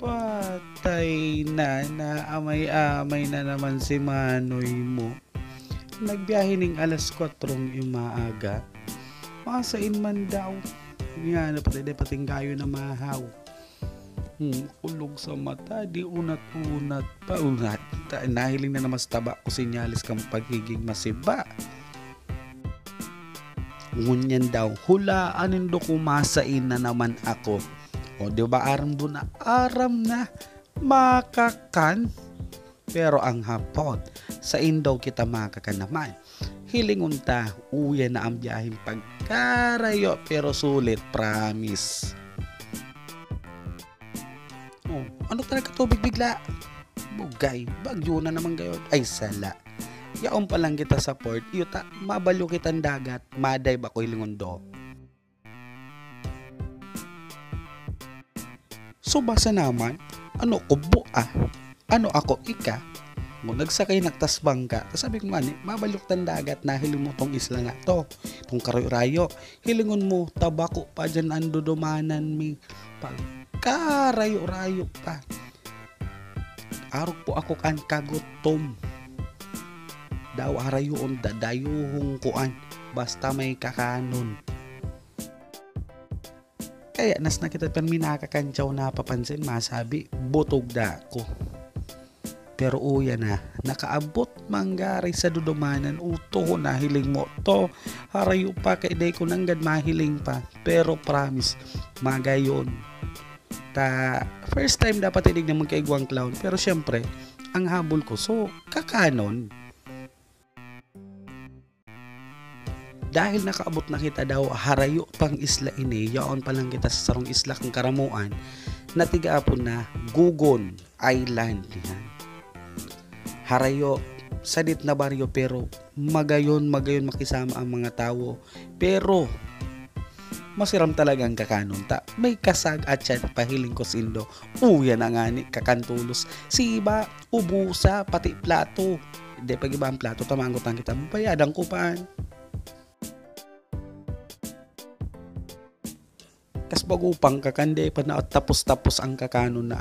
Patay na, naamay-amay na naman si Manoy mo. Nagbiyahe ning alas 4 yung maaga. Masain man daw. Nga na pati pating kayo na mahaw. Ulog sa mata, di unat-unat pa. Nahiling na naman sa taba ko sinyalis kang pagiging masiba. Ngunyan daw, hulaan do kumasain na naman ako. O di ba aram do na aram na makakan. Pero ang hapon, sa indaw kita makakan naman. Hilingon ta, uya na ang biyaheng pagkarayo pero sulit, promise. Oh, ano talaga tubig bigla? Bugay, bagyo na naman gayon. Ay sala. Yaon pa lang kita sa port, yuta, mabalo kitang dagat, maday ba ko hilingon do. So basa naman, ano ko bua? Ano ako ika? Mo nagsakay nagtasbang ka. Sabi ko man, mabalok tan dagat na hiling mo tong isla nga to. Tong karayo-rayo. Hilingon mo tabako pa dyan ando dumanan mi. Pagkarayo-rayo pa. Arog po ako kan kagutom. Daw arayoon dadayuhong kuan. Basta may kakanon. Kaya nas nakita pan minakakantsaw na papansin masabi butog da ko. Pero uya na, nakaabot manggari sa dudumanan, uto ko na hiling mo to, harayo pa kay day ko nanggad mahiling pa, pero promise, magayon. First time dapat inig na magkaigwang clown, pero syempre, ang habol ko, so, kakanon. Dahil nakaabot na kita daw, harayo pang isla ini, yaon pa lang kita sa sarong isla kang karamuan, natigaapon na Gugon Island. Yan. Harayo, sadit na baryo pero magayon makisama ang mga tao. Pero masiram talaga ang kakanon ta. May kasag at siya pahiling ko sindo. Uya na nga ni kakantulos. Siba, ubusa, pati plato. Hindi pag iba ang plato, tamangot ang kita. Bayadang ko paan. Kas bagupang kakande pa na tapos-tapos ang kakanon.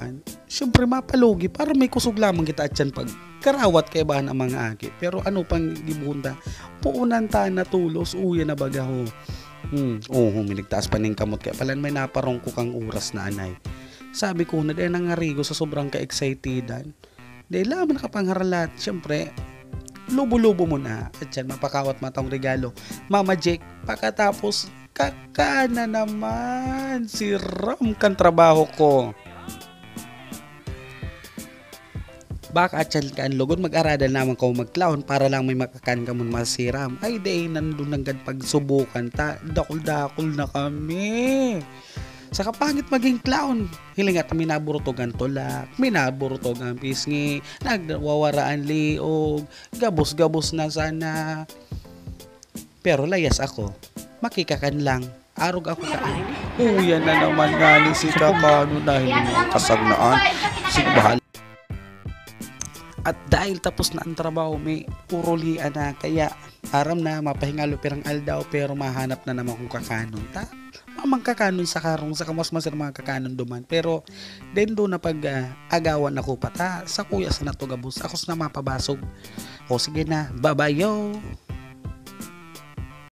Siyempre mapalugi para may kusog lamang kita at yan pag karawat kay bahan ang mga aki. Pero ano pang gibunda, puunan ta na tulos, uya na baga ho. Minigtaas pa ning kamot kaya pala may naparong ko kang oras na anay. Sabi ko na dahil nangarigo sa sobrang ka-excitedan. Dahil laman nakapangaralat, siyempre, lubo-lubo mo na. At yan, mapakawat matang regalo. Mama Jake, pagkatapos, kakana naman. Si Ram kan trabaho ko. Baka at yan kaan lugod mag-aradal naman ko mag-clown para lang may makakan ka mun masiram. Ay day, nandun hanggang pagsubukan ta. Dakol-dakol na kami. Sa kapangit maging clown. Hiling at minaburutogan tulak, minaburutogan pisngi, nagwawaraan liog, gabos-gabos na sana. Pero layas ako. Makikakan lang. Arog ako ka. Yan na naman nga ni si Kakano dahil kasagnaan. Sige bahal. At dahil tapos na ang trabaho, may urulian na. Kaya aram na mapahingalo pirang aldaw pero mahanap na naman kung kakanon. Mamang kakanon sa karong sa kamasmasir mga kakanon duman. Pero din doon na pag agawan ako pa sa kuya sa natugabos. Ako na mapabasog. O sige na. Bye-bye yo.